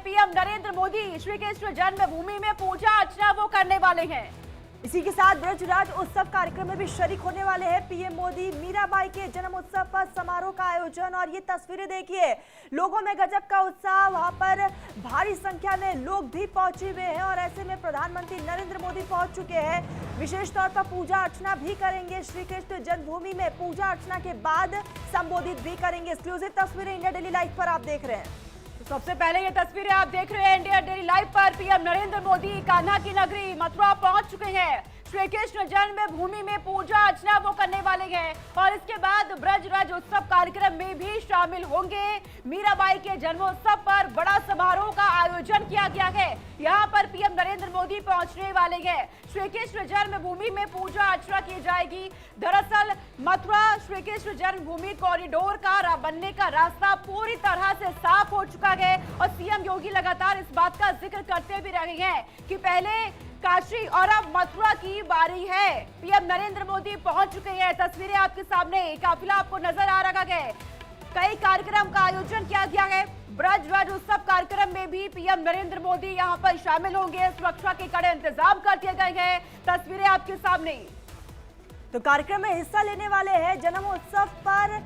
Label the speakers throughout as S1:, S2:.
S1: PM Narendra Modi Shri Krishna जन्मभूमि में पूजा अर्चना वो करने वाले हैं।
S2: इसी के साथ ब्रजराज उत्सव कार्यक्रम में भी शरीक होने वाले हैं पीएम मोदी। मीराबाई के जन्म उत्सव पर समारोह का आयोजन और ये तस्वीरें देखिए, लोगों में गजब का उत्साह, वहां पर भारी संख्या में लोग भी पहुंचे हुए हैं और ऐसे में प्रधानमंत्री नरेंद्र मोदी पहुंच चुके हैं। विशेष तौर पर पूजा अर्चना भी करेंगे, श्री कृष्ण जन्मभूमि में पूजा अर्चना के बाद संबोधित भी करेंगे। एक्सक्लूसिव तस्वीरें इंडिया डेली लाइव पर आप देख रहे हैं।
S1: सबसे पहले ये तस्वीरें आप देख रहे हैं इंडिया डेली लाइव पर। पीएम नरेंद्र मोदी कान्हा की नगरी मथुरा पहुंच चुके हैं। श्री कृष्ण जन्मभूमि में पूजा अर्चना वो करने वाले हैं और इसके बाद ब्रजराज उत्सव कार्यक्रम में भी शामिल होंगे। मीराबाई के जन्मोत्सव पर बड़ा समारोह का आयोजन किया गया है। यहाँ पर पीएम नरेंद्र मोदी पहुंचने वाले हैं। श्री कृष्ण जन्मभूमि में पूजा अर्चना की जाएगी। दरअसल मथुरा श्री कृष्ण जन्मभूमि कॉरिडोर का बनने का रास्ता पूरी तरह से साफ हो चुका है और सीएम योगी लगातार इस बात का जिक्र करते भी रहे हैं कि पहले काशी और अब मथुरा की बारी है। पीएम नरेंद्र मोदी पहुंच चुके हैं। तस्वीरें आपके सामने, काफिला आपको नजर आ रहा है। कई कार्यक्रम का आयोजन किया गया है। ब्रजराज उत्सव कार्यक्रम में भी पीएम नरेंद्र मोदी यहां पर शामिल होंगे। सुरक्षा के कड़े इंतजाम कर दिए गए हैं। तस्वीरें आपके सामने।
S2: तो कार्यक्रम में हिस्सा लेने वाले हैं। जन्म उत्सव पर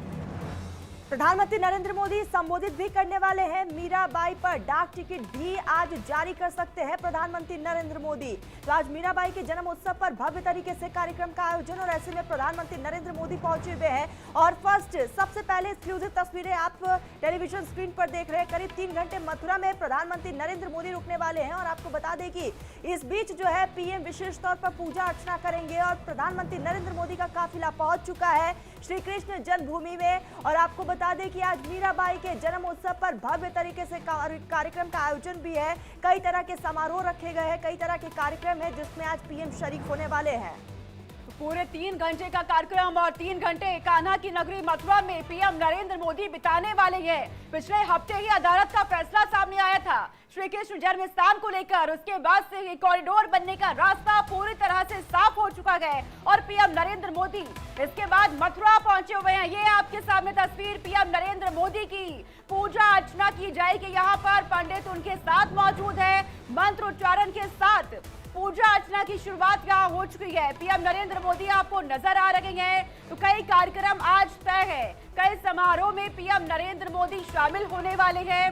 S2: प्रधानमंत्री नरेंद्र मोदी संबोधित भी करने वाले हैं। मीराबाई पर डाक टिकट भी आज जारी कर सकते हैं प्रधानमंत्री नरेंद्र मोदी। तो आज मीराबाई के जन्म उत्सव पर भव्य तरीके से कार्यक्रम का आयोजन और ऐसे में प्रधानमंत्री नरेंद्र मोदी पहुंचे हुए हैं। और फर्स्ट सबसे पहले एक्सक्लूसिव तस्वीरें आप टेलीविजन स्क्रीन पर देख रहे हैं। करीब 3 घंटे मथुरा में प्रधानमंत्री नरेंद्र मोदी रुकने वाले हैं और आपको बता दें कि इस बीच जो है पीएम विशेष तौर पर पूजा अर्चना करेंगे और प्रधानमंत्री नरेंद्र मोदी का काफिला पहुंच चुका है श्री कृष्ण जन्मभूमि में। और आपको बता दें कि आज मीराबाई के जन्म उत्सव पर भव्य तरीके से कार्यक्रम का आयोजन भी है। कई तरह के समारोह रखे गए हैं, कई तरह के कार्यक्रम है जिसमें आज पीएम शरीक होने वाले हैं।
S1: पूरे 3 घंटे का कार्यक्रम और 3 घंटे कान्हा की नगरी मथुरा में पीएम नरेंद्र मोदी बिताने वाले हैं। पिछले हफ्ते ही अदालत का फैसला सामने आया था श्री कृष्ण जन्म स्थान को लेकर। उसके बाद से ये कॉरिडोर बनने का रास्ता पूरी तरह से साफ हो चुका है और पीएम नरेंद्र मोदी इसके बाद मथुरा पहुंचे हुए हैं। ये आपके सामने तस्वीर पीएम नरेंद्र मोदी की। पूजा अर्चना की जाएगी। यहाँ पर पंडित उनके साथ मौजूद है। मंत्र उच्चारण के साथ पूजा अर्चना की शुरुआत यहाँ हो चुकी है। पीएम नरेंद्र मोदी आपको नजर आ रहे हैं। तो कई कार्यक्रम आज तय है। कई समारोह में पीएम नरेंद्र मोदी शामिल होने वाले हैं।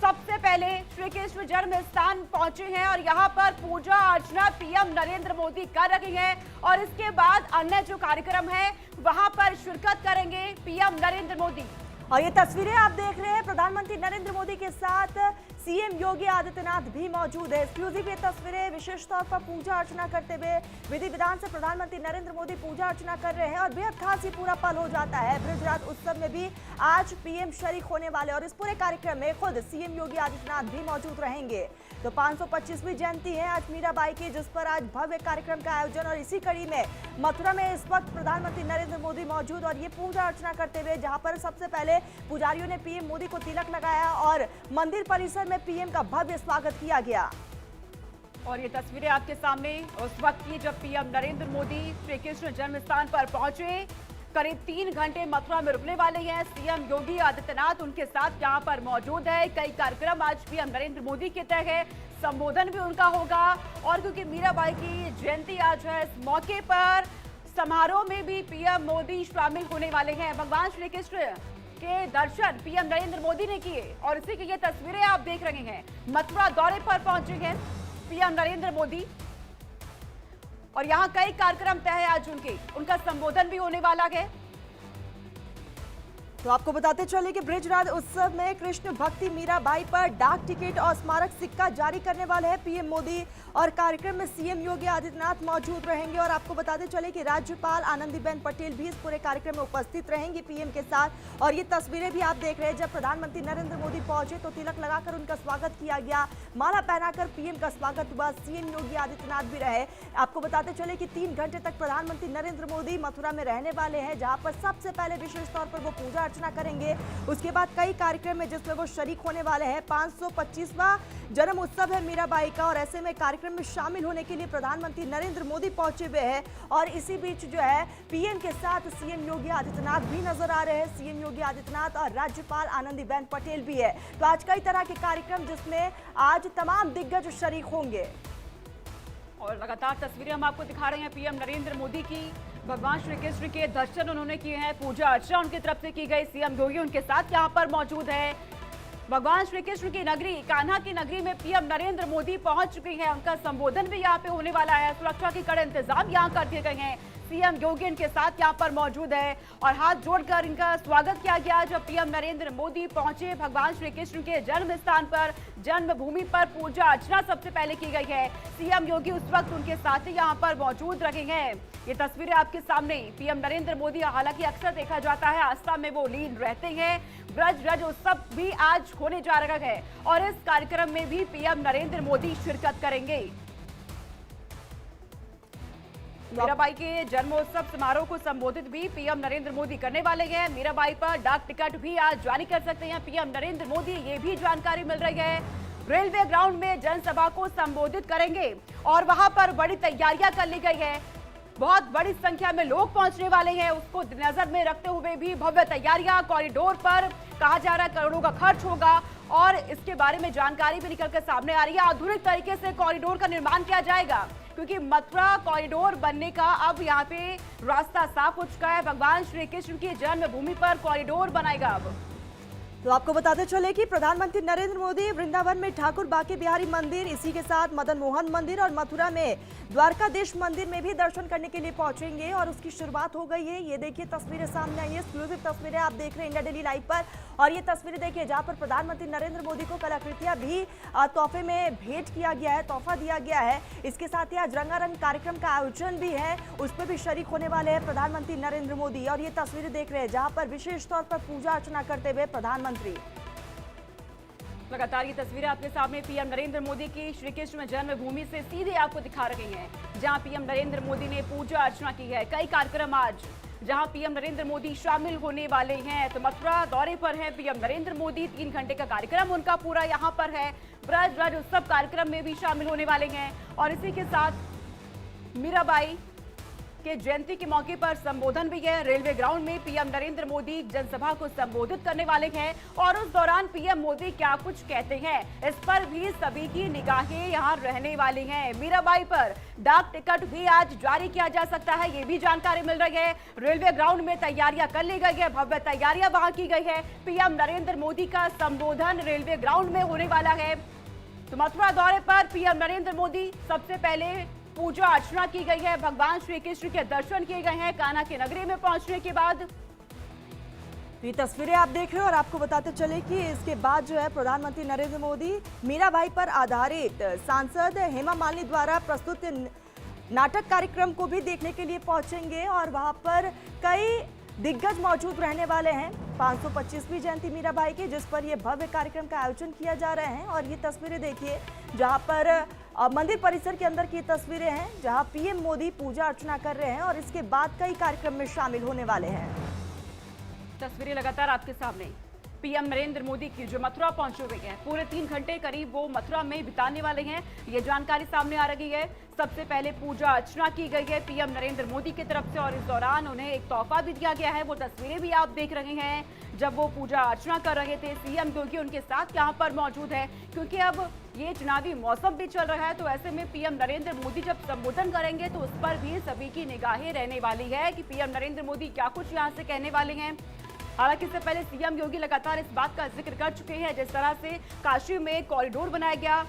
S1: सबसे पहले श्री कृष्ण जन्म स्थान पहुंचे हैं और यहाँ पर पूजा अर्चना पीएम नरेंद्र मोदी कर रहे हैं और इसके बाद अन्य जो कार्यक्रम है वहां पर शिरकत करेंगे पीएम नरेंद्र मोदी।
S2: और ये तस्वीरें आप देख रहे हैं, प्रधानमंत्री नरेंद्र मोदी के साथ सीएम योगी आदित्यनाथ भी मौजूद है। एक्सक्लूसिव ये तस्वीरें विशेष तौर पर पूजा अर्चना करते हुए विधि विधान से प्रधानमंत्री नरेंद्र मोदी पूजा अर्चना कर रहे हैं और बेहद खास ये पूरा पल हो जाता है। ब्रजराज उत्सव में भी आज पीएम शरीक होने वाले और इस पूरे कार्यक्रम में खुद सीएम योगी आदित्यनाथ भी मौजूद रहेंगे। तो 525वीं जयंती है आज मीराबाई की, जिस पर आज भव्य कार्यक्रम का आयोजन और इसी कड़ी में मथुरा में इस वक्त प्रधानमंत्री नरेंद्र मोदी मौजूद और ये पूजा अर्चना करते हुए, जहां पर सबसे पहले पुजारियों ने पीएम मोदी को तिलक लगाया और मंदिर परिसर में पीएम का भव्य स्वागत किया गया।
S1: और ये तस्वीरें आपके सामने उस वक्त की जब पीएम नरेंद्र मोदी श्री कृष्ण जन्म स्थान पर पहुंचे। करीब 3 घंटे मथुरा में रुकने वाले हैं। सीएम योगी आदित्यनाथ उनके साथ यहां पर मौजूद है। कई कार्यक्रम आज पीएम नरेंद्र मोदी के तय है। संबोधन भी उनका होगा और क्योंकि मीराबाई की जयंती आज है, इस मौके पर समारोह में भी पीएम मोदी शामिल होने वाले हैं। भगवान श्री कृष्ण के दर्शन पीएम नरेंद्र मोदी ने किए और इसी की ये तस्वीरें आप देख रहे हैं। मथुरा दौरे पर पहुंचे हैं पीएम नरेंद्र मोदी और यहाँ कई कार्यक्रम तय है आज उनका संबोधन भी होने वाला है।
S2: तो आपको बताते चले कि ब्रजराज उत्सव में कृष्ण भक्ति मीराबाई पर डाक टिकट और स्मारक सिक्का जारी करने वाले हैं पीएम मोदी और कार्यक्रम में सीएम योगी आदित्यनाथ मौजूद रहेंगे। और आपको बताते चले कि राज्यपाल आनंदीबेन पटेल भी इस पूरे कार्यक्रम में उपस्थित रहेंगी पीएम के साथ। और ये तस्वीरें भी आप देख रहे हैं, जब प्रधानमंत्री नरेंद्र मोदी पहुंचे तो तिलक लगाकर उनका स्वागत किया गया, माला पहनाकर पीएम का स्वागत हुआ। सीएम योगी आदित्यनाथ भी रहे। आपको बताते चले कि 3 घंटे तक प्रधानमंत्री नरेंद्र मोदी मथुरा में रहने वाले हैं, जहां पर सबसे पहले विशेष तौर पर वो पूजा अर्चना करेंगे। उसके बाद कई कार्यक्रम है जिसमें वो शरीक होने वाले हैं। 525वां जन्म उत्सव है मीराबाई का और ऐसे में कार्यक्रम में शामिल होने के लिए प्रधानमंत्री नरेंद्र मोदी पहुंचे हुए हैं। और इसी बीच जो है पीएम के साथ सीएम योगी आदित्यनाथ भी नजर आ रहे हैं। सीएम योगी आदित्यनाथ और राज्यपाल आनंदीबेन पटेल भी है। तो आज कई तरह के कार्यक्रम जिसमें आज तमाम दिग्गज शरीक होंगे।
S1: और लगातार तस्वीरें हम आपको दिखा रहे हैं पीएम नरेंद्र मोदी की। भगवान श्री कृष्ण के दर्शन उन्होंने किए हैं, पूजा अर्चना उनकी तरफ से की गई। सीएम योगी उनके साथ यहां पर मौजूद है। भगवान श्री कृष्ण की नगरी कान्हा की नगरी में पीएम नरेंद्र मोदी पहुंच चुके हैं। उनका संबोधन भी यहां पे होने वाला है। सुरक्षा के कड़े इंतजाम यहां कर दिए गए हैं। सीएम योगी इनके साथ यहां पर मौजूद है और हाथ जोड़कर इनका स्वागत किया गया जब पीएम नरेंद्र मोदी पहुंचे भगवान श्री कृष्ण के जन्म स्थान पर, जन्मभूमि पर पूजा अर्चना सबसे पहले की गई है। सीएम योगी उस वक्त उनके साथ ही यहां पर मौजूद रहे हैं। ये तस्वीरें आपके सामने। पीएम नरेंद्र मोदी हालांकि अक्सर देखा जाता है आस्था में वो लीन रहते हैं। ब्रज रज उत्सव भी आज होने जा रहा है और इस कार्यक्रम में भी पीएम नरेंद्र मोदी शिरकत करेंगे। मीराबाई के जन्मोत्सव समारोह को संबोधित भी पीएम नरेंद्र मोदी करने वाले हैं। मीराबाई पर डाक टिकट भी आज जारी कर सकते हैं पीएम नरेंद्र मोदी, ये भी जानकारी मिल रही है। रेलवे ग्राउंड में जनसभा को संबोधित करेंगे और वहां पर बड़ी तैयारियां कर ली गई है। बहुत बड़ी संख्या में लोग पहुंचने वाले हैं, उसको नजर में रखते हुए भी भव्य तैयारियां। कॉरिडोर पर कहा जा रहा है करोड़ों का खर्च होगा और इसके बारे में जानकारी भी निकलकर सामने आ रही है। आधुनिक तरीके से कॉरिडोर का निर्माण किया जाएगा क्योंकि मथुरा कॉरिडोर बनने का अब यहाँ पे रास्ता साफ हो चुका है। भगवान श्री कृष्ण की जन्मभूमि पर कॉरिडोर बनाएगा अब।
S2: तो आपको बताते चले कि प्रधानमंत्री नरेंद्र मोदी वृंदावन में ठाकुर बांके बिहारी मंदिर, इसी के साथ मदन मोहन मंदिर और मथुरा में द्वारकाधीश मंदिर में भी दर्शन करने के लिए पहुंचेंगे और उसकी शुरुआत हो गई है। ये देखिए तस्वीरें सामने आई है, एक्सक्लूसिव तस्वीरें आप देख रहे हैं इंडिया डेली लाइव पर। और ये तस्वीरें देखिए जहां पर प्रधानमंत्री नरेंद्र मोदी को कलाकृतियां भी तोहफे में भेंट किया गया है, तोहफा दिया गया है। इसके साथ ही आज रंगारंग कार्यक्रम का आयोजन भी है, उस पर भी शरीक होने वाले हैं प्रधानमंत्री नरेंद्र मोदी। और ये तस्वीरें देख रहे हैं जहां पर विशेष तौर पर पूजा अर्चना करते हुए प्रधानमंत्री।
S1: लगातार ये तस्वीरें आपके सामने पीएम नरेंद्र मोदी की श्री कृष्ण जन्मभूमि से सीधे आपको दिखा रहे हैं जहां पीएम नरेंद्र मोदी ने पूजा अर्चना की है। कई कार्यक्रम आज जहां पीएम नरेंद्र मोदी शामिल होने वाले हैं। तो मथुरा दौरे पर है पीएम नरेंद्र मोदी, 3 घंटे का कार्यक्रम उनका पूरा यहां पर है। ब्रज रज उत्सव कार्यक्रम में भी शामिल होने वाले हैं और इसी के साथ मीराबाई के जयंती के मौके पर संबोधन भी है। रेलवे ग्राउंड में पीएम नरेंद्र मोदी जनसभा को संबोधित करने वाले हैं और उस दौरान पीएम मोदी क्या कुछ कहते हैं इस पर भी सभी की निगाहें यहां रहने वाली हैं। मीराबाई पर डाक टिकट भी आज जारी किया जा सकता है, ये भी जानकारी मिल रही है। रेलवे ग्राउंड में तैयारियां कर ली गई है, भव्य तैयारियां वहां की गई है। पीएम नरेंद्र मोदी का संबोधन रेलवे ग्राउंड में होने वाला है। तो मथुरा दौरे पर पीएम नरेंद्र मोदी सबसे पहले पूजा अर्चना की गई है, भगवान श्री कृष्ण के दर्शन किए गए हैं कान्हा की नगरी में पहुंचने के बाद।
S2: ये तस्वीरें आप देख रहे हो और आपको बताते चले कि इसके बाद जो है प्रधानमंत्री नरेंद्र मोदी मीराबाई पर आधारित सांसद हेमा मालिनी द्वारा प्रस्तुत नाटक कार्यक्रम को भी देखने के लिए पहुंचेंगे और वहां पर कई दिग्गज मौजूद रहने वाले हैं। 525वीं जयंती मीराबाई की, जिस पर यह भव्य कार्यक्रम का आयोजन किया जा रहा है। और ये तस्वीरें देखिए जहां पर मंदिर परिसर के अंदर की तस्वीरें हैं जहां पीएम मोदी पूजा अर्चना कर रहे हैं और इसके बाद कई कार्यक्रम में शामिल होने वाले हैं।
S1: तस्वीरें लगातार आपके सामने पीएम नरेंद्र मोदी की जो मथुरा पहुंचे हुए हैं, पूरे 3 घंटे करीब वो मथुरा में बिताने वाले हैं, ये जानकारी सामने आ रही है। सबसे पहले पूजा अर्चना की गई है पीएम नरेंद्र मोदी की तरफ से और इस दौरान उन्हें एक तोहफा भी दिया गया है। वो तस्वीरें भी आप देख रहे हैं जब वो पूजा अर्चना कर रहे थे। सीएम योगी उनके साथ यहाँ पर मौजूद है क्योंकि अब ये चुनावी मौसम भी चल रहा है, तो ऐसे में पीएम नरेंद्र मोदी जब संबोधन करेंगे तो उस पर भी सभी की निगाहें रहने वाली है कि पीएम नरेंद्र मोदी क्या कुछ यहाँ से कहने वाले हैं। हालांकि इससे पहले सीएम योगी लगातार इस बात का जिक्र कर चुके हैं जिस तरह से काशी में कॉरिडोर बनाया गया,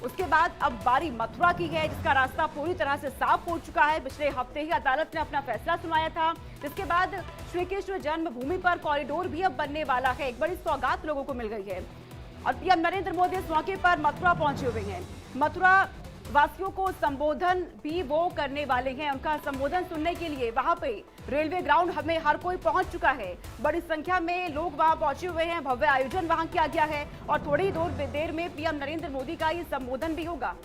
S1: उसके बाद अब बारी मथुरा की है जिसका रास्ता पूरी तरह से साफ हो चुका है। पिछले हफ्ते ही अदालत ने अपना फैसला सुनाया था, जिसके बाद श्री कृष्ण जन्मभूमि पर कॉरिडोर भी अब बनने वाला है। एक बड़ी सौगात लोगों को मिल गई है और पीएम नरेंद्र मोदी इस मौके पर मथुरा पहुंचे हुए हैं। मथुरा वासियों को संबोधन भी वो करने वाले हैं। उनका संबोधन सुनने के लिए वहां पे रेलवे ग्राउंड में हर कोई पहुंच चुका है, बड़ी संख्या में लोग वहां पहुंचे हुए हैं, भव्य आयोजन वहां किया गया है और थोड़ी ही देर में पीएम नरेंद्र मोदी का ये संबोधन भी होगा।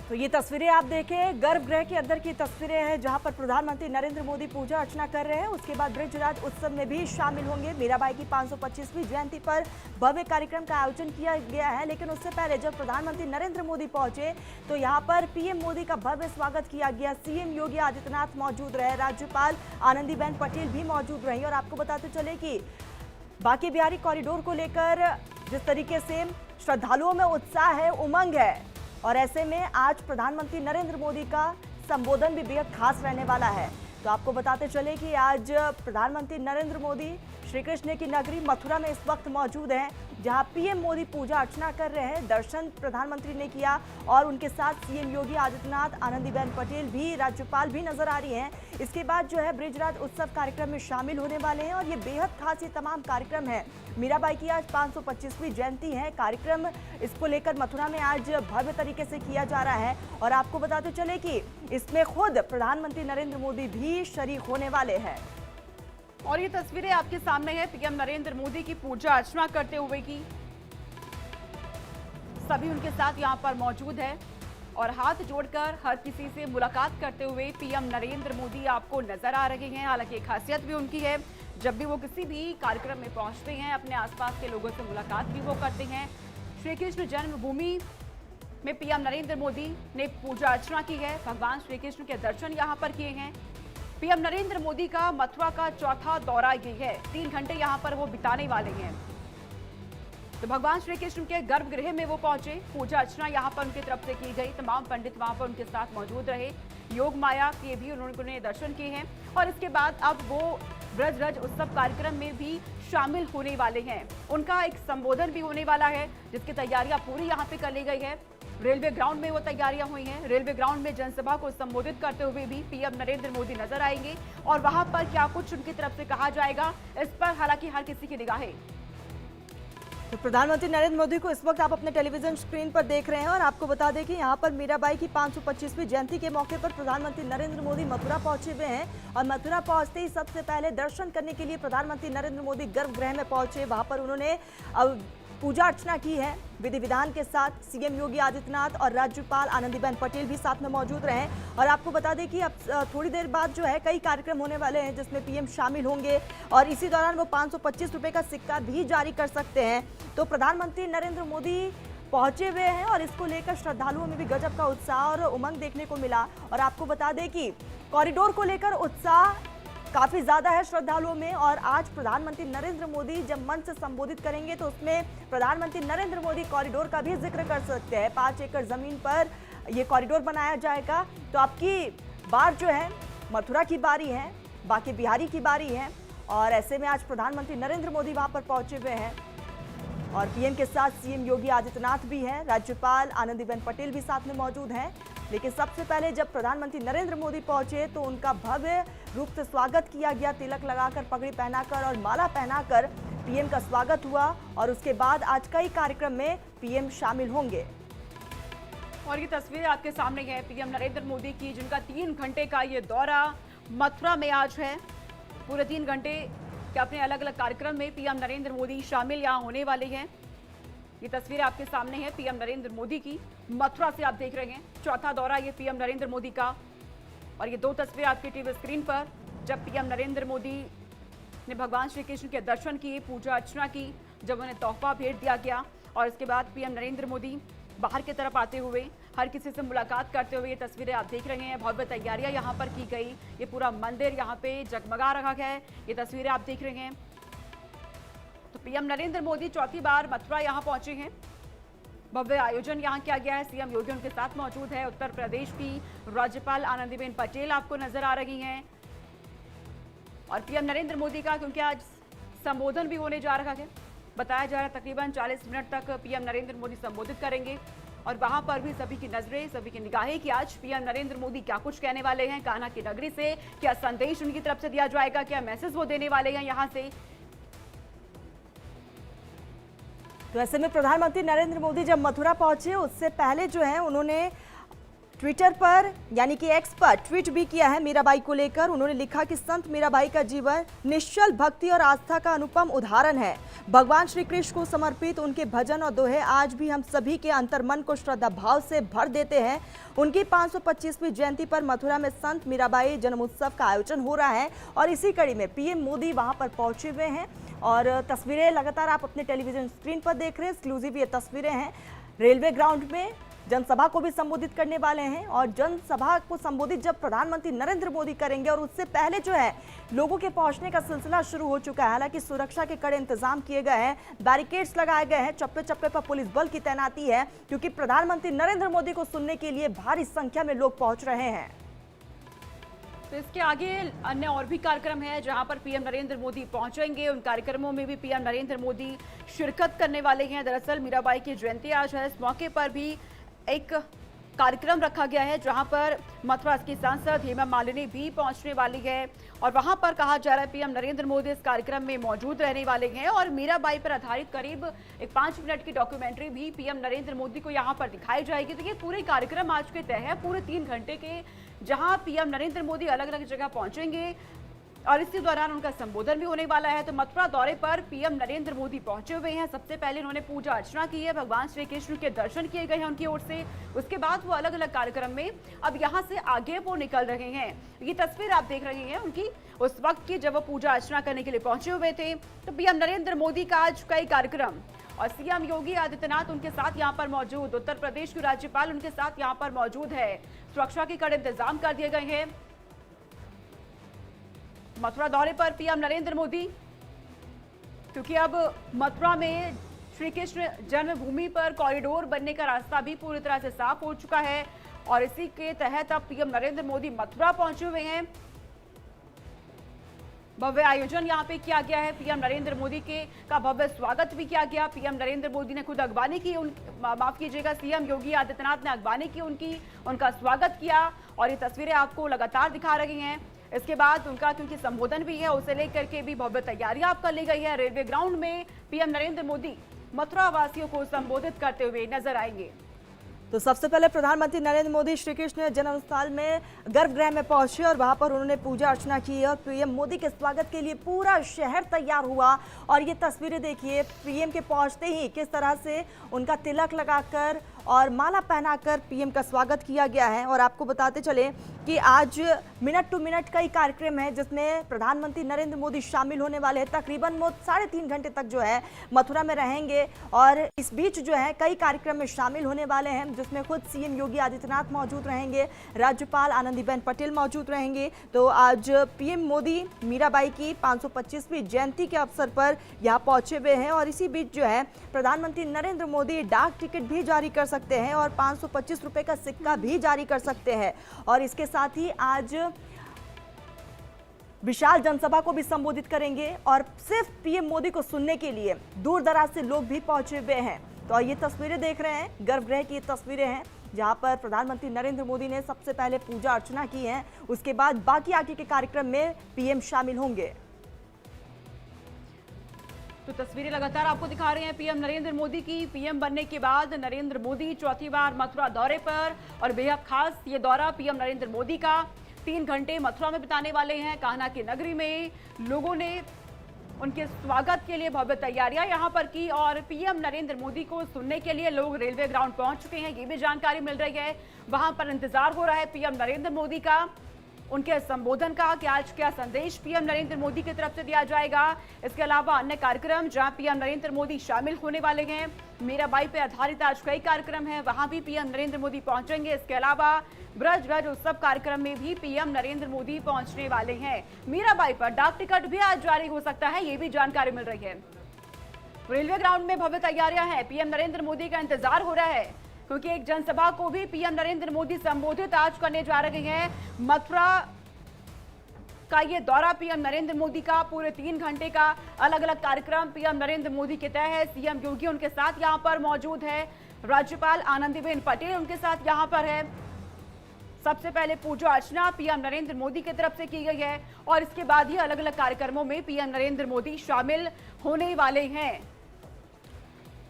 S2: तो ये तस्वीरें आप देखें, गर्भगृह के अंदर की तस्वीरें हैं जहां पर प्रधानमंत्री नरेंद्र मोदी पूजा अर्चना कर रहे हैं। उसके बाद ब्रजराज उत्सव में भी शामिल होंगे। मीराबाई की 525वीं जयंती पर भव्य कार्यक्रम का आयोजन किया गया है। लेकिन उससे पहले जब प्रधानमंत्री नरेंद्र मोदी पहुंचे तो यहाँ पर पीएम मोदी का भव्य स्वागत किया गया। सीएम योगी आदित्यनाथ मौजूद रहे, राज्यपाल आनंदीबेन पटेल भी मौजूद रही। और आपको बताते चले कि बांके बिहारी कॉरिडोर को लेकर जिस तरीके से श्रद्धालुओं में उत्साह है, उमंग है, और ऐसे में आज प्रधानमंत्री नरेंद्र मोदी का संबोधन भी बेहद खास रहने वाला है। तो आपको बताते चले कि आज प्रधानमंत्री नरेंद्र मोदी श्री कृष्ण की नगरी मथुरा में इस वक्त मौजूद हैं, जहां पीएम मोदी पूजा अर्चना कर रहे हैं। दर्शन प्रधानमंत्री ने किया और उनके साथ सीएम योगी आदित्यनाथ, आनंदीबेन पटेल भी, राज्यपाल भी नजर आ रही हैं। इसके बाद जो है ब्रजराज उत्सव कार्यक्रम में शामिल होने वाले हैं और ये बेहद खास ये तमाम कार्यक्रम है। मीराबाई की आज 525वीं जयंती है। कार्यक्रम इसको लेकर मथुरा में आज भव्य तरीके से किया जा रहा है। और आपको बताते चले कि इसमें खुद प्रधानमंत्री नरेंद्र मोदी भी शरीक होने वाले हैं।
S1: और ये तस्वीरें आपके सामने है पीएम नरेंद्र मोदी की पूजा अर्चना करते हुए की। सभी उनके साथ यहाँ पर मौजूद है और हाथ जोड़कर हर किसी से मुलाकात करते हुए पीएम नरेंद्र मोदी आपको नजर आ रहे हैं। हालांकि एक खासियत भी उनकी है, जब भी वो किसी भी कार्यक्रम में पहुंचते हैं अपने आसपास के लोगों से मुलाकात भी वो करते हैं। श्री कृष्ण जन्मभूमि में पीएम नरेंद्र मोदी ने पूजा अर्चना की है। भगवान श्री कृष्ण के दर्शन यहाँ पर किए हैं। पीएम नरेंद्र मोदी का मथुरा का चौथा दौरा ये है। 3 घंटे यहाँ पर वो बिताने वाले हैं। तो भगवान श्री कृष्ण के गर्भगृह में वो पहुंचे। पूजा अर्चना यहाँ पर उनकी तरफ से की गई। तमाम पंडित वहां पर उनके साथ मौजूद रहे। योग माया के भी उन्होंने दर्शन किए हैं और इसके बाद अब वो ब्रजराज उत्सव कार्यक्रम में भी शामिल होने वाले हैं। उनका एक संबोधन भी होने वाला है, जिसकी तैयारियां पूरी यहाँ पे कर ली गई है। रेलवे ग्राउंड में वो तैयारियां हुई हैं। रेलवे ग्राउंड में जनसभा को संबोधित करते हुए भी पीएम नरेंद्र मोदी नजर आएंगे और वहां पर क्या कुछ उनकी तरफ से कहा जाएगा, इस पर हालांकि हर किसी की निगाहें।
S2: तो प्रधानमंत्री नरेंद्र मोदी को इस वक्त आप अपने टेलीविजन स्क्रीन पर देख रहे हैं और आपको बता दें कि यहाँ पर मीराबाई की 525वीं जयंती के मौके पर प्रधानमंत्री नरेंद्र मोदी मथुरा पहुंचे हुए हैं। और मथुरा पहुंचते ही सबसे पहले दर्शन करने के लिए प्रधानमंत्री नरेंद्र मोदी गर्भगृह में पहुंचे। वहां पर उन्होंने पूजा अर्चना की है विधि विधान के साथ। सीएम योगी आदित्यनाथ और राज्यपाल आनंदीबेन पटेल भी साथ में मौजूद रहे। और आपको बता दें कि अब थोड़ी देर बाद जो है कई कार्यक्रम होने वाले हैं जिसमें पीएम शामिल होंगे और इसी दौरान वो 525 रुपए का सिक्का भी जारी कर सकते हैं। तो प्रधानमंत्री नरेंद्र मोदी पहुंचे हुए हैं और इसको लेकर श्रद्धालुओं में भी गजब का उत्साह और उमंग देखने को मिला। और आपको बता दें कि कॉरिडोर को लेकर उत्साह काफी ज्यादा है श्रद्धालुओं में। और आज प्रधानमंत्री नरेंद्र मोदी जब मंच से संबोधित करेंगे तो उसमें प्रधानमंत्री नरेंद्र मोदी कॉरिडोर का भी जिक्र कर सकते हैं। 5 एकड़ जमीन पर यह कॉरिडोर बनाया जाएगा। तो आपकी बार जो है मथुरा की बारी है, बांके बिहारी की बारी है और ऐसे में आज प्रधानमंत्री नरेंद्र मोदी वहां पर पहुंचे हुए हैं और पीएम के साथ सीएम योगी आदित्यनाथ भी हैं, राज्यपाल आनंदीबेन पटेल भी साथ में मौजूद हैं। लेकिन सबसे पहले जब प्रधानमंत्री नरेंद्र मोदी पहुंचे तो उनका भव्य रूप से स्वागत किया गया। तिलक लगाकर, पगड़ी पहनाकर और माला पहनाकर पीएम का स्वागत हुआ और उसके बाद आज कई कार्यक्रम में पीएम शामिल होंगे।
S1: और ये तस्वीर आपके सामने है पीएम नरेंद्र मोदी की, जिनका 3 घंटे का ये दौरा मथुरा में आज है। पूरे 3 घंटे के अपने अलग अलग कार्यक्रम में पीएम नरेंद्र मोदी शामिल यहाँ होने वाले हैं। ये तस्वीर आपके सामने है पीएम नरेंद्र मोदी की, मथुरा से आप देख रहे हैं। चौथा दौरा ये पीएम नरेंद्र मोदी का। और ये 2 तस्वीर आपकी टीवी स्क्रीन पर, जब पीएम नरेंद्र मोदी ने भगवान श्री कृष्ण के दर्शन किए, पूजा अर्चना की, जब उन्हें तोहफा भेंट दिया गया और इसके बाद पीएम नरेंद्र मोदी बाहर की तरफ आते हुए हर किसी से मुलाकात करते हुए ये तस्वीरें आप देख रहे हैं। भव्य तैयारियां यहाँ पर की गई। ये पूरा मंदिर यहाँ पे जगमगा रहा है। ये तस्वीरें आप देख रहे हैं। तो पीएम नरेंद्र मोदी चौथी बार मथुरा यहाँ पहुंचे हैं। भव्य आयोजन यहाँ किया गया है। सीएम योगी उनके साथ मौजूद है। उत्तर प्रदेश की राज्यपाल आनंदीबेन पटेल आपको नजर आ रही हैं और पीएम नरेंद्र मोदी का क्योंकि आज संबोधन भी होने जा रहा है, बताया जा रहा है तकरीबन 40 मिनट तक पीएम नरेंद्र मोदी संबोधित करेंगे और वहां पर भी सभी की नजरें, सभी की निगाहें कि आज पीएम नरेंद्र मोदी क्या कुछ कहने वाले हैं। कान्हा की नगरी से क्या संदेश उनकी तरफ से दिया जाएगा, क्या मैसेज वो देने वाले हैं यहां से।
S2: तो ऐसे में प्रधानमंत्री नरेंद्र मोदी जब मथुरा पहुंचे उससे पहले जो है उन्होंने ट्विटर पर यानी कि एक्स पर ट्वीट भी किया है मीराबाई को लेकर। उन्होंने लिखा कि संत मीराबाई का जीवन निश्चल भक्ति और आस्था का अनुपम उदाहरण है। भगवान श्री कृष्ण को समर्पित उनके भजन और दोहे आज भी हम सभी के अंतर्मन को श्रद्धा भाव से भर देते हैं। उनकी 525वीं जयंती पर मथुरा में संत मीराबाई जन्मोत्सव का आयोजन हो रहा है और इसी कड़ी में पीएम मोदी वहां पर पहुंचे हुए हैं और तस्वीरें लगातार आप अपने टेलीविजन स्क्रीन पर देख रहे हैं। एक्सक्लूसिव ये तस्वीरें हैं। रेलवे ग्राउंड में जनसभा को भी संबोधित करने वाले हैं और जनसभा को संबोधित जब प्रधानमंत्री नरेंद्र मोदी करेंगे और उससे पहले जो है लोगों के पहुंचने का सिलसिला शुरू हो चुका है। हालांकि सुरक्षा के कड़े इंतजाम किए गए हैं, बैरिकेड्स लगाए गए हैं, चप्पे चप्पे पर पुलिस बल की तैनाती है क्योंकि प्रधानमंत्री नरेंद्र मोदी को सुनने के लिए भारी संख्या में लोग पहुंच रहे हैं।
S1: तो इसके आगे अन्य और भी कार्यक्रम हैं जहां पर पीएम नरेंद्र मोदी पहुंचेंगे। उन कार्यक्रमों में भी पीएम नरेंद्र मोदी शिरकत करने वाले हैं। दरअसल मीराबाई की जयंती आज है, इस मौके पर भी एक कार्यक्रम रखा गया है जहां पर मथुरा की सांसद हेमा मालिनी भी पहुंचने वाली है और वहां पर कहा जा रहा है पीएम नरेंद्र मोदी इस कार्यक्रम में मौजूद रहने वाले हैं और मीराबाई पर आधारित करीब एक 5 मिनट की डॉक्यूमेंट्री भी पीएम नरेंद्र मोदी को यहां पर दिखाई जाएगी। तो ये पूरे कार्यक्रम आज के तय है, पूरे 3 घंटे के, जहां पीएम नरेंद्र मोदी अलग अलग जगह पहुंचेंगे और इसी दौरान उनका संबोधन भी होने वाला है। तो मथुरा दौरे पर पीएम नरेंद्र मोदी पहुंचे हुए हैं। सबसे पहले उन्होंने पूजा अर्चना की है, भगवान श्री कृष्ण के दर्शन किए गए हैं उनकी ओर से। उसके बाद वो अलग अलग कार्यक्रम में अब यहां से आगे वो निकल रहे हैं। ये तस्वीर आप देख रहे हैं उनकी उस वक्त की जब वो पूजा अर्चना करने के लिए पहुंचे हुए थे। तो पीएम नरेंद्र मोदी का आज कई कार्यक्रम और सीएम योगी आदित्यनाथ उनके साथ यहाँ पर मौजूद, उत्तर प्रदेश की राज्यपाल उनके साथ यहाँ पर मौजूद है। सुरक्षा के कड़े इंतजाम कर दिए गए हैं। मथुरा दौरे पर पीएम नरेंद्र मोदी, क्योंकि अब मथुरा में श्री कृष्ण जन्मभूमि पर कॉरिडोर बनने का रास्ता भी पूरी तरह से साफ हो चुका है और इसी के तहत अब पीएम नरेंद्र मोदी मथुरा पहुंचे हुए हैं। भव्य आयोजन यहां पे किया गया है। पीएम नरेंद्र मोदी का भव्य स्वागत भी किया गया। पीएम नरेंद्र मोदी ने खुद अगवानी की, माफ कीजिएगा, सीएम योगी आदित्यनाथ ने अगवानी की उनका स्वागत किया और ये तस्वीरें आपको लगातार दिखा रही हैं। इसके बाद उनका क्योंकि संबोधन भी है, उसे लेकर के भी भव्य तैयारियां आप कर ली गई है। रेलवे ग्राउंड में पीएम नरेंद्र मोदी मथुरा वासियों को संबोधित करते हुए नजर आएंगे।
S2: तो सबसे पहले प्रधानमंत्री नरेंद्र मोदी श्री कृष्ण जन्मस्थल में गर्भगृह में पहुंचे और वहां पर उन्होंने पूजा अर्चना की और पीएम मोदी के स्वागत के लिए पूरा शहर तैयार हुआ। और ये तस्वीरें देखिए, पीएम के पहुंचते ही किस तरह से उनका तिलक लगाकर और माला पहनाकर पीएम का स्वागत किया गया है। और आपको बताते चले कि आज मिनट टू मिनट का ही कार्यक्रम है जिसमें प्रधानमंत्री नरेंद्र मोदी शामिल होने वाले हैं। तकरीबन वो 3.5 घंटे तक जो है मथुरा में रहेंगे और इस बीच जो है कई कार्यक्रम में शामिल होने वाले हैं जिसमें खुद सीएम योगी आदित्यनाथ मौजूद रहेंगे, राज्यपाल आनंदीबेन पटेल मौजूद रहेंगे। तो आज पीएम मोदी मीराबाई की 525वीं जयंती के अवसर पर यहाँ पहुंचे हुए हैं और इसी बीच जो है प्रधानमंत्री नरेंद्र मोदी डाक टिकट भी जारी कर सकते हैं और 525 रुपए का सिक्का भी जारी कर सकते हैं। और इसके साथ ही आज विशाल जनसभा को भी संबोधित करेंगे और सिर्फ पीएम मोदी को सुनने के लिए दूर दराज से लोग भी पहुंचे हुए हैं। तो ये तस्वीरें देख रहे हैं, गर्भगृह की तस्वीरें हैं जहां पर प्रधानमंत्री नरेंद्र मोदी ने सबसे पहले पूजा अर्चना की है। उसके बाद बाकी आगे के कार्यक्रम में पीएम शामिल होंगे।
S1: तो तस्वीरें लगातार आपको दिखा रहे हैं पीएम नरेंद्र मोदी की। पीएम बनने के बाद नरेंद्र मोदी चौथी बार मथुरा दौरे पर और बेहद खास ये दौरा पीएम नरेंद्र मोदी का 3 घंटे मथुरा में बिताने वाले हैं। कान्हा की नगरी में लोगों ने उनके स्वागत के लिए भव्य तैयारियां यहां पर की और पीएम नरेंद्र मोदी को सुनने के लिए लोग रेलवे ग्राउंड पहुंच चुके हैं, ये भी जानकारी मिल रही है। वहां पर इंतजार हो रहा है पीएम नरेंद्र मोदी का, उनके संबोधन का कि आज क्या संदेश पीएम नरेंद्र मोदी की तरफ से दिया जाएगा। इसके अलावा अन्य कार्यक्रम जहां पीएम नरेंद्र मोदी शामिल होने वाले हैं। मीराबाई पर आधारित आज कई कार्यक्रम हैं, वहां भी पीएम नरेंद्र मोदी पहुंचेंगे। इसके अलावा ब्रजगज उत्सव कार्यक्रम में भी पीएम नरेंद्र मोदी पहुंचने वाले हैं। मीराबाई पर डाक टिकट भी आज जारी हो सकता है, ये भी जानकारी मिल रही है। रेलवे ग्राउंड में भव्य तैयारियां हैं, पीएम नरेंद्र मोदी का इंतजार हो रहा है क्योंकि एक जनसभा को भी पीएम नरेंद्र मोदी संबोधित आज करने जा रहे हैं। मथुरा का ये दौरा पीएम नरेंद्र मोदी का पूरे 3 घंटे का अलग अलग कार्यक्रम पीएम नरेंद्र मोदी के तय है। सीएम योगी उनके साथ यहां पर मौजूद है, राज्यपाल आनंदीबेन पटेल उनके साथ यहां पर है। सबसे पहले पूजा अर्चना पीएम नरेंद्र मोदी की तरफ से की गई है और इसके बाद ही अलग अलग कार्यक्रमों में पीएम नरेंद्र मोदी शामिल होने वाले हैं।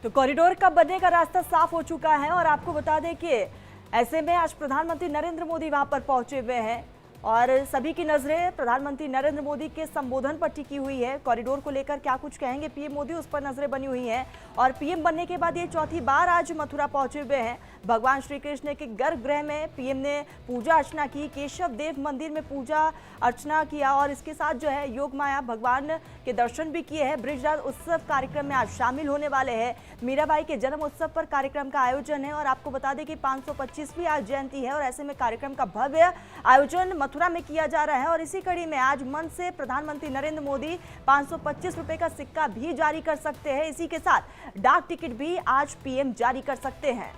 S2: तो कॉरिडोर का बनने का रास्ता साफ हो चुका है और आपको बता दें कि ऐसे में आज प्रधानमंत्री नरेंद्र मोदी वहां पर पहुंचे हुए हैं और सभी की नजरें प्रधानमंत्री नरेंद्र मोदी के संबोधन पर टिकी हुई है। कॉरिडोर को लेकर क्या कुछ कहेंगे पीएम मोदी, उस पर नजरें बनी हुई हैं। और पीएम बनने के बाद ये चौथी बार आज मथुरा पहुंचे हुए हैं। भगवान श्री कृष्ण के गर्भगृह में पीएम ने पूजा अर्चना की, केशव देव मंदिर में पूजा अर्चना किया और इसके साथ जो है योग माया भगवान के दर्शन भी किए हैं। ब्रिजराज उत्सव कार्यक्रम में आज शामिल होने वाले हैं। मीराबाई के जन्म उत्सव पर कार्यक्रम का आयोजन है और आपको बता दें कि 525वीं आज जयंती है और ऐसे में कार्यक्रम का भव्य आयोजन मथुरा में किया जा रहा है। और इसी कड़ी में आज मन से प्रधानमंत्री नरेंद्र मोदी 525 रुपए का सिक्का भी जारी कर सकते हैं। इसी के साथ डाक टिकट भी आज पीएम जारी कर सकते हैं।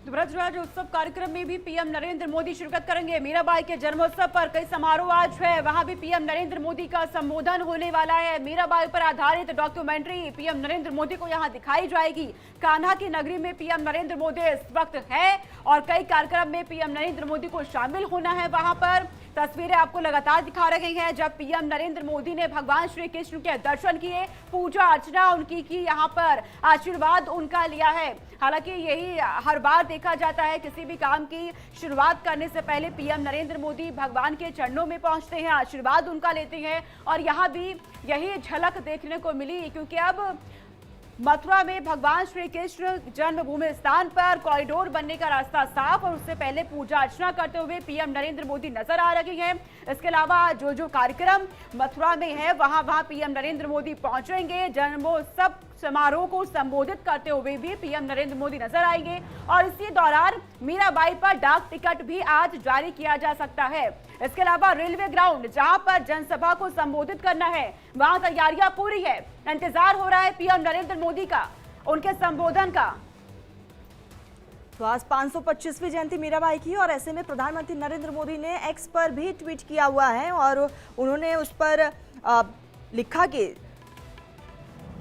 S1: ब्रजराज उत्सव कार्यक्रम में भी पीएम नरेंद्र मोदी शिरकत करेंगे। मीराबाई के जन्मोत्सव पर कई समारोह आज है, वहां भी पीएम नरेंद्र मोदी का संबोधन होने वाला है। मीराबाई पर आधारित डॉक्यूमेंट्री पीएम नरेंद्र मोदी को यहां दिखाई जाएगी। कान्हा की नगरी में पीएम नरेंद्र मोदी इस वक्त है और कई कार्यक्रम में पीएम नरेंद्र मोदी को शामिल होना है। वहां पर तस्वीरें आपको लगातार दिखा रहे हैं जब पीएम नरेंद्र मोदी ने भगवान श्री कृष्ण के दर्शन किए, पूजा अर्चना उनकी की, यहाँ पर आशीर्वाद उनका लिया है। हालांकि यही हर बार देखा जाता है, किसी भी काम की शुरुआत करने से पहले पीएम नरेंद्र मोदी भगवान के चरणों में पहुंचते हैं, आशीर्वाद उनका लेते हैं और यहाँ भी यही झलक देखने को मिली क्योंकि अब मथुरा में भगवान श्री कृष्ण जन्मभूमि स्थान पर कॉरिडोर बनने का रास्ता साफ और उससे पहले पूजा अर्चना करते हुए पीएम नरेंद्र मोदी नजर आ रहे हैं। इसके अलावा जो कार्यक्रम मथुरा में है वहां पीएम नरेंद्र मोदी पहुंचेंगे। जन्मोत्सव समारोह को संबोधित करते हुए भी पीएम नरेंद्र मोदी नजर आएंगे और इसी दौरान मीराबाई पर डाक टिकट भी आज जारी किया जा सकता है। इसके अलावा रेलवे ग्राउंड जहां पर जनसभा को संबोधित करना है वहां तैयारियां पूरी है, इंतजार हो रहा है पीएम नरेंद्र मोदी का, उनके संबोधन का।
S2: तो आज 525वीं जयंती मीराबाई की और ऐसे में प्रधानमंत्री नरेंद्र मोदी ने एक्स पर भी ट्वीट किया हुआ है और उन्होंने उस पर लिखा कि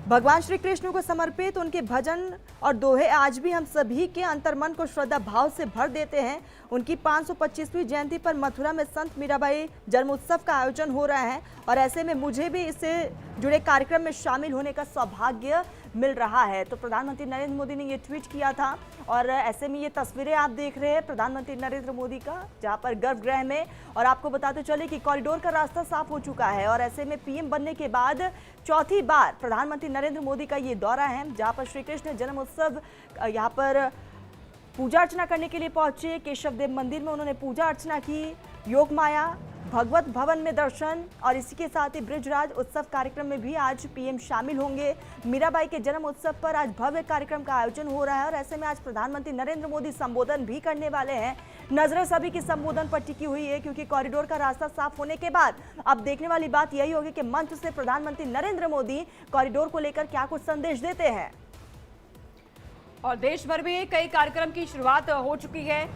S2: भगवान श्री कृष्ण को समर्पित उनके भजन और दोहे आज भी हम सभी के अंतर्मन को श्रद्धा भाव से भर देते हैं। उनकी 525वीं जयंती पर मथुरा में संत मीराबाई जन्मोत्सव का आयोजन हो रहा है और ऐसे में मुझे भी इससे जुड़े कार्यक्रम में शामिल होने का सौभाग्य मिल रहा है। तो प्रधानमंत्री नरेंद्र मोदी ने ये ट्वीट किया था और ऐसे में ये तस्वीरें आप देख रहे हैं प्रधानमंत्री नरेंद्र मोदी का जहां पर गर्भगृह में, और आपको बताते चले कि कॉरिडोर का रास्ता साफ हो चुका है और ऐसे में पीएम बनने के बाद चौथी बार प्रधानमंत्री नरेंद्र मोदी का ये दौरा है जहां पर श्री कृष्ण जन्म उत्सव यहाँ पर पूजा अर्चना करने के लिए पहुंचे। केशव देव मंदिर में उन्होंने पूजा अर्चना की, योग माया भगवत भवन में दर्शन और इसी के साथ ही ब्रिजराज उत्सव कार्यक्रम में भी आज पीएम शामिल होंगे। मीराबाई के जन्म उत्सव पर आज भव्य कार्यक्रम का आयोजन हो रहा है और ऐसे में आज प्रधानमंत्री नरेंद्र मोदी संबोधन भी करने वाले हैं। नजरें सभी की संबोधन पर टिकी हुई है क्योंकि कॉरिडोर का रास्ता साफ होने के बाद अब देखने वाली बात यही होगी कि मंच से प्रधानमंत्री नरेंद्र मोदी कॉरिडोर को लेकर क्या कुछ संदेश देते हैं।
S1: और देश भर में कई कार्यक्रम की शुरुआत हो चुकी है,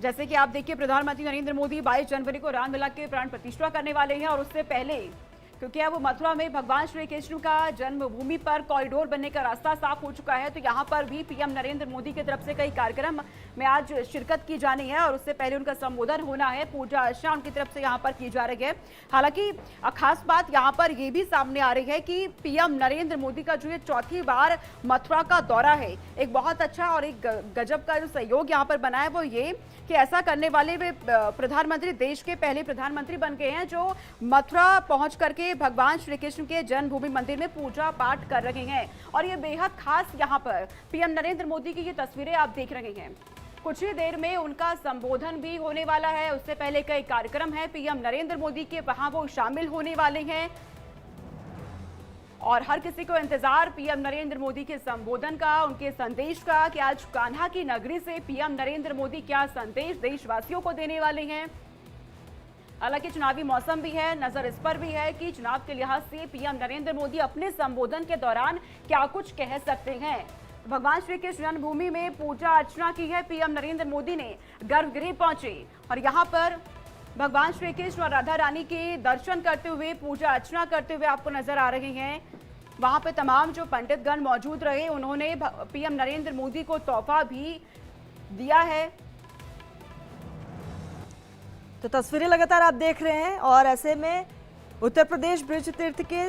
S1: जैसे कि आप देखिए प्रधानमंत्री नरेंद्र मोदी 22 जनवरी को रामलला के प्राण प्रतिष्ठा करने वाले हैं और उससे पहले क्योंकि अब मथुरा में भगवान श्री कृष्ण का जन्मभूमि पर कॉरिडोर बनने का रास्ता साफ हो चुका है तो यहाँ पर भी पीएम नरेंद्र मोदी की तरफ से कई कार्यक्रम में आज शिरकत की जानी है और उससे पहले उनका संबोधन होना है, पूजा अर्चना उनकी तरफ से यहाँ पर की जा रही है। हालांकि खास बात यहाँ पर यह भी सामने आ रही है कि पीएम नरेंद्र मोदी का जो ये चौथी बार मथुरा का दौरा है, एक बहुत अच्छा और एक गजब का जो सहयोग यहाँ पर बना है वो ये कि ऐसा करने वाले वे प्रधानमंत्री देश के पहले प्रधानमंत्री बन गए हैं जो मथुरा पहुंच करके भगवान श्री कृष्ण के जन्मभूमि मंदिर में पूजा पाठ कर रहे हैं और ये बेहद खास यहाँ पर पीएम नरेंद्र मोदी की ये तस्वीरें आप देख रहे हैं। कुछ ही देर में उनका संबोधन भी होने वाला है, उससे पहले कई कार्यक्रम है पीएम नरेंद्र मोदी के, वहां वो शामिल होने वाले हैं और हर किसी को इंतजार पीएम नरेंद्र मोदी के संबोधन का, उनके संदेश का कि आज कान्हा की नगरी से पीएम नरेंद्र मोदी क्या संदेश देशवासियों को देने वाले हैं। हालांकि चुनावी मौसम भी है, नजर इस पर भी है कि चुनाव के लिहाज से पीएम नरेंद्र मोदी अपने संबोधन के दौरान क्या कुछ कह सकते हैं। भगवान श्री कृष्ण जन्मभूमि में पूजा अर्चना की है पीएम नरेंद्र मोदी ने, गर्भगृह पहुंचे और यहाँ पर भगवान श्री कृष्ण और राधा रानी के दर्शन करते हुए पूजा अर्चना करते हुए आपको नजर आ रहे हैं। वहां पे तमाम जो पंडितगण मौजूद रहे उन्होंने पीएम नरेंद्र मोदी को तोहफा भी दिया है।
S2: तो तस्वीरें लगातार आप देख रहे हैं और ऐसे में उत्तर प्रदेश ब्रिज तीर्थ के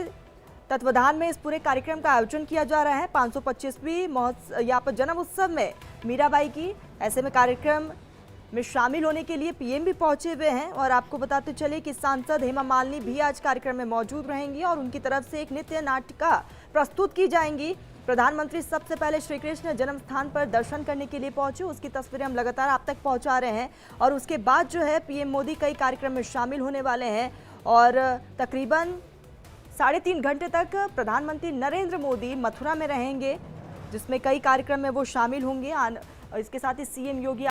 S2: तत्वाधान में इस पूरे कार्यक्रम का आयोजन किया जा रहा है। 525वीं यहाँ पर जन्म उत्सव में मीराबाई की, ऐसे में कार्यक्रम में शामिल होने के लिए पीएम भी पहुंचे हुए हैं। और आपको बताते चले कि सांसद हेमा मालिनी भी आज कार्यक्रम में मौजूद रहेंगी और उनकी तरफ से एक नृत्य नाटिका प्रस्तुत की जाएंगी। प्रधानमंत्री सबसे पहले श्री कृष्ण जन्म स्थान पर दर्शन करने के लिए पहुंचे, उसकी तस्वीरें हम लगातार आप तक पहुंचा रहे हैं। और उसके बाद जो है पीएम मोदी कई कार्यक्रम में शामिल होने वाले हैं और तकरीबन 3.5 घंटे तक प्रधानमंत्री नरेंद्र मोदी मथुरा में रहेंगे, जिसमें कई कार्यक्रम में वो शामिल होंगे। इसके साथ ही सीएम योगी